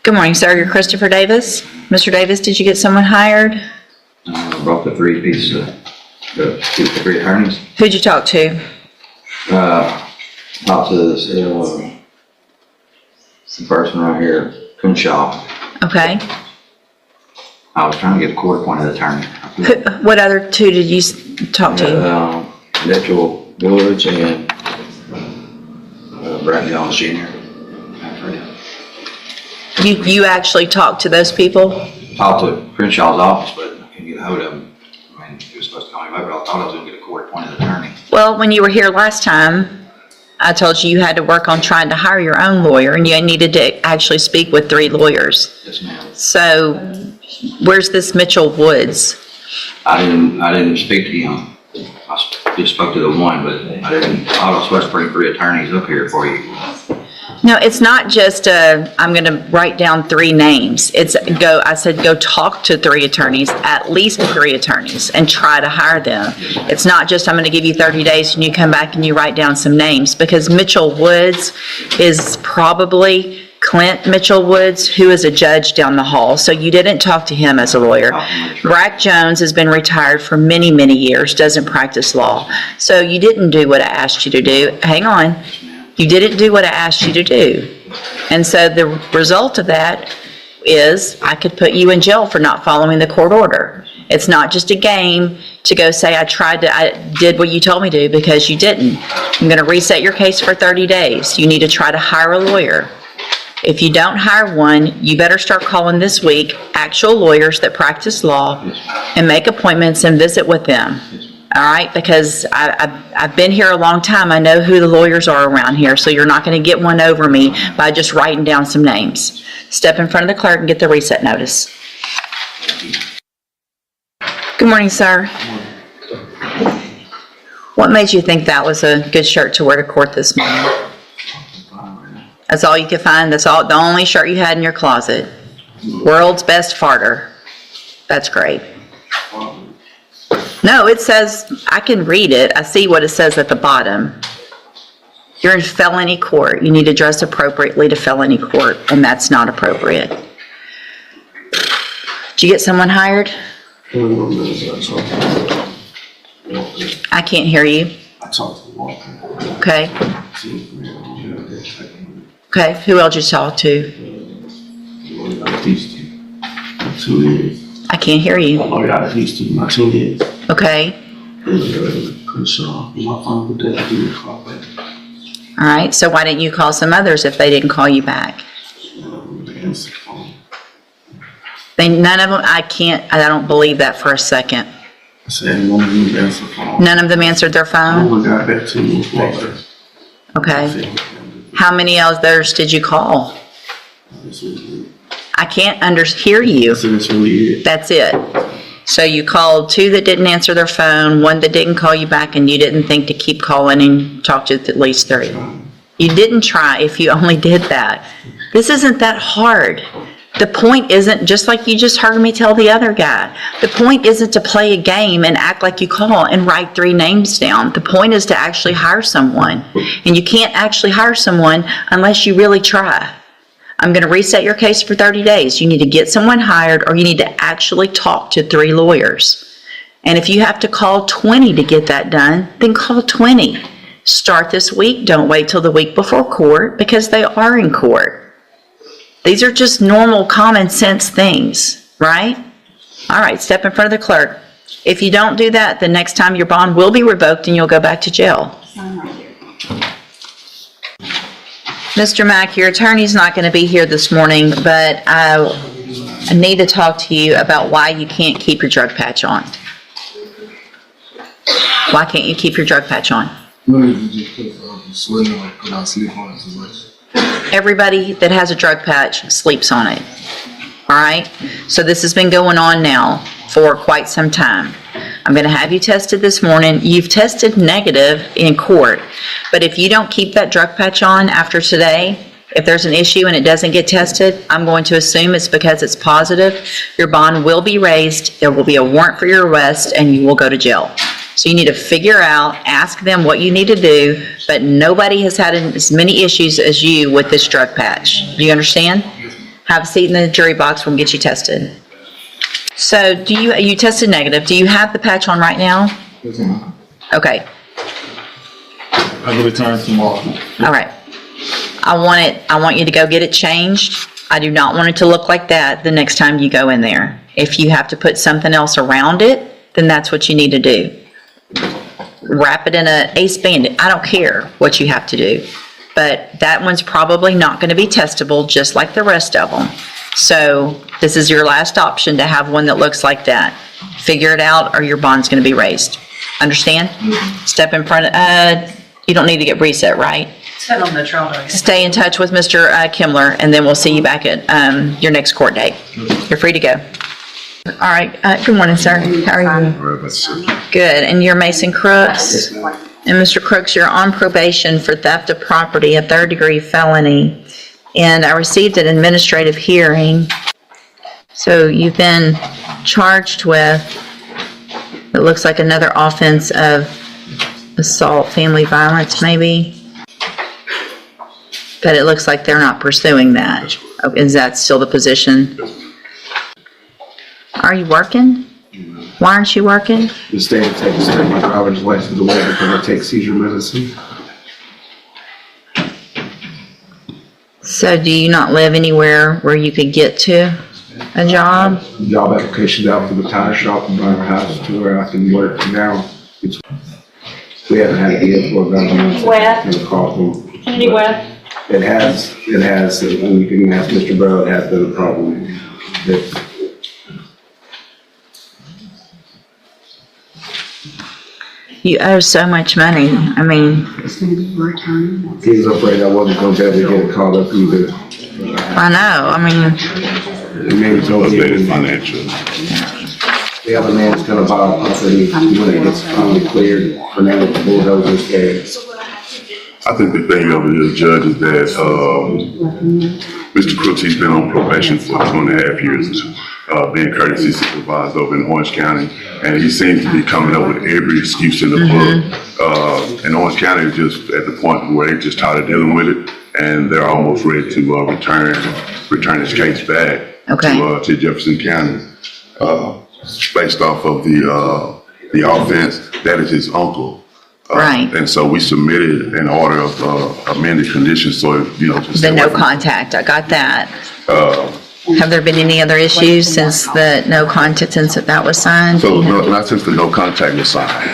Good morning, sir. You're Christopher Davis. Mr. Davis, did you get someone hired? I brought the three pieces of the three attorneys. Who'd you talk to? Talked to this the person right here, Crenshaw. Okay. I was trying to get a court-appointed attorney. What other two did you talk to? Judicial Woods and Brad Jones Jr. You actually talked to those people? Talked to Crenshaw's office, but I couldn't get a hold of him. I mean, he was supposed to call me back, but I thought I was going to get a court-appointed attorney. Well, when you were here last time, I told you had to work on trying to hire your own lawyer, and you needed to actually speak with 3 lawyers. Yes, ma'am. So, where's this Mitchell Woods? I didn't speak to him. I just spoke to the one, but I was supposed to bring 3 attorneys up here for you. No, it's not just I'm going to write down 3 names. I said go talk to 3 attorneys, at least 3 attorneys, and try to hire them. It's not just I'm going to give you 30 days and you come back and you write down some names, because Mitchell Woods is probably Clint Mitchell Woods, who is a judge down the hall. So you didn't talk to him as a lawyer. Brack Jones has been retired for many, many years, doesn't practice law. So you didn't do what I asked you to do. Hang on. You didn't do what I asked you to do. And so the result of that is I could put you in jail for not following the court order. It's not just a game to go say I did what you told me to, because you didn't. I'm going to reset your case for 30 days. You need to try to hire a lawyer. If you don't hire one, you better start calling this week actual lawyers that practice law and make appointments and visit with them. All right, because I've been here a long time. I know who the lawyers are around here, so you're not going to get one over me by just writing down some names. Step in front of the clerk and get the reset notice. Good morning, sir. What made you think that was a good shirt to wear to court this morning? That's all you could find? That's all, the only shirt you had in your closet? World's best farter. That's great. No, it says, I can read it. I see what it says at the bottom. You're in felony court. You need to dress appropriately to felony court, and that's not appropriate. Did you get someone hired? I can't hear you. Okay. Okay, who else you talk to? I can't hear you. Okay. All right, so why didn't you call some others if they didn't call you back? None of them, I don't believe that for a second. None of them answered their phone? Okay. How many others did you call? I can't hear you. That's it. So you called 2 that didn't answer their phone, 1 that didn't call you back, and you didn't think to keep calling and talk to at least 3. You didn't try if you only did that. This isn't that hard. The point isn't, just like you just heard me tell the other guy, the point isn't to play a game and act like you call and write 3 names down. The point is to actually hire someone. And you can't actually hire someone unless you really try. I'm going to reset your case for 30 days. You need to get someone hired, or you need to actually talk to 3 lawyers. And if you have to call 20 to get that done, then call 20. Start this week. Don't wait till the week before court, because they are in court. These are just normal common sense things, right? All right, step in front of the clerk. If you don't do that, the next time your bond will be revoked and you'll go back to jail. Mr. Mack, your attorney's not going to be here this morning, but I need to talk to you about why you can't keep your drug patch on. Why can't you keep your drug patch on? Everybody that has a drug patch sleeps on it. All right? So this has been going on now for quite some time. I'm going to have you tested this morning. You've tested negative in court, but if you don't keep that drug patch on after today, if there's an issue and it doesn't get tested, I'm going to assume it's because it's positive. Your bond will be raised, there will be a warrant for your arrest, and you will go to jail. So you need to figure out, ask them what you need to do, but nobody has had as many issues as you with this drug patch. Do you understand? Have a seat in the jury box. We'll get you tested. So you tested negative. Do you have the patch on right now? Okay. I will return tomorrow. All right. I want you to go get it changed. I do not want it to look like that the next time you go in there. If you have to put something else around it, then that's what you need to do. Wrap it in a ace bandit. I don't care what you have to do. But that one's probably not going to be testable just like the rest of them. So this is your last option to have one that looks like that. Figure it out or your bond's going to be raised. Understand? Step in front of, you don't need to get reset, right? Sit on the trolley. Stay in touch with Mr. Kimler, and then we'll see you back at your next court date. You're free to go. All right. Good morning, sir. How are you? Good. And you're Mason Crooks? And Mr. Crooks, you're on probation for theft of property, a third-degree felony. And I received an administrative hearing. So you've been charged with, it looks like another offense of assault, family violence, maybe? But it looks like they're not pursuing that. Oh, is that still the position? Are you working? Why aren't you working? The state of Texas took my driver's license away because I take seizure medicine. So do you not live anywhere where you could get to a job? Job applications out to the tire shop and our house to where I can work now. We haven't had a deal for about a month. Wet. Courtroom. Anywhere. It has, and you can ask Mr. Burrow, it has been a problem. You owe so much money. I mean, He was afraid I wasn't gonna be able to get it caught up either. I know. I mean, And maybe told me Financial. the other man's gonna buy a property when it gets finally cleared for now the bulldozers there. I think the thing of it is, Judge, is that, Mr. Crooks, he's been on probation for 2.5 years, being courtesy supervisor over in Orange County. And he seems to be coming up with every excuse in the book. And Orange County is just at the point where they're just tired of dealing with it. And they're almost ready to, return his case back to Jefferson County. Based off of the offense, that is his uncle. right. And so we submitted an order of amended conditions, so, just. The no contact. I got that. Have there been any other issues since the no contact, since that was signed? So, not since the no contact was signed.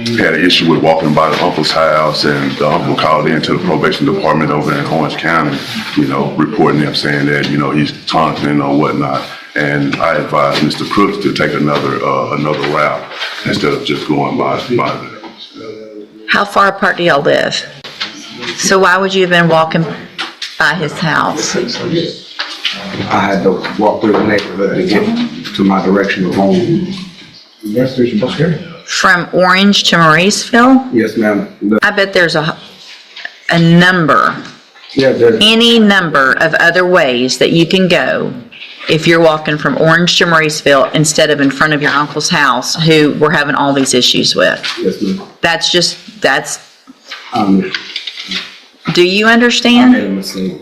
We had an issue with walking by the uncle's house, and the uncle called into the probation department over in Orange County, reporting them, saying that, he's taunting or whatnot. And I advised Mr. Crooks to take another route instead of just going by there. How far apart do y'all live? So why would you have been walking by his house? I had to walk through the neighborhood to get to my direction of home. From Orange to Mauriceville? Yes, ma'am. I bet there's a number, Yeah, there's, any number of other ways that you can go if you're walking from Orange to Mauriceville instead of in front of your uncle's house, who we're having all these issues with. yes, ma'am. That's, Um, do you I understand? made a mistake.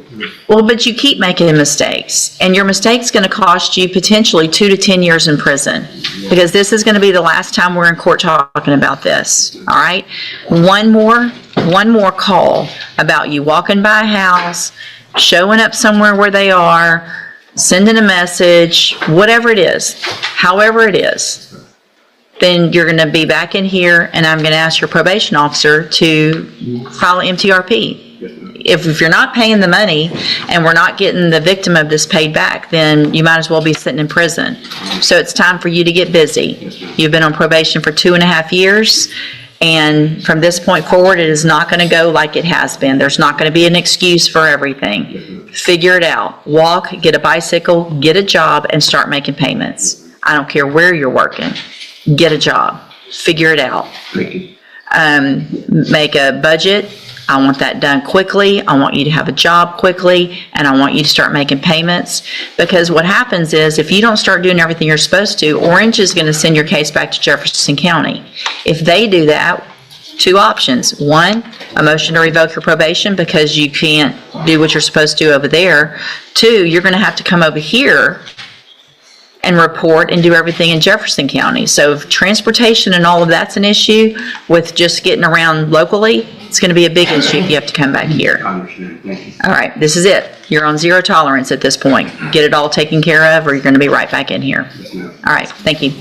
Well, but you keep making mistakes, and your mistake's gonna cost you potentially 2 to 10 years in prison, because this is gonna be the last time we're in court talking about this, all right? One more call about you walking by a house, showing up somewhere where they are, sending a message, whatever it is, however it is, then you're gonna be back in here, and I'm gonna ask your probation officer to file an MTRP. If you're not paying the money and we're not getting the victim of this paid back, then you might as well be sitting in prison. So it's time for you to get busy. You've been on probation for 2.5 years, and from this point forward, it is not going to go like it has been. There's not going to be an excuse for everything. Figure it out. Walk, get a bicycle, get a job, and start making payments. I don't care where you're working. Get a job. Figure it out. Thank you. Make a budget. I want that done quickly. I want you to have a job quickly, and I want you to start making payments, because what happens is if you don't start doing everything you're supposed to, Orange is going to send your case back to Jefferson County. If they do that, two options. One, a motion to revoke your probation because you can't do what you're supposed to do over there. Two, you're gonna have to come over here and report and do everything in Jefferson County. So if transportation and all of that's an issue with just getting around locally, it's gonna be a big issue if you have to come back here. I understand, thank you. All right, this is it. You're on zero tolerance at this point. Get it all taken care of or you're gonna be right back in here. Yes, ma'am. All right, thank you.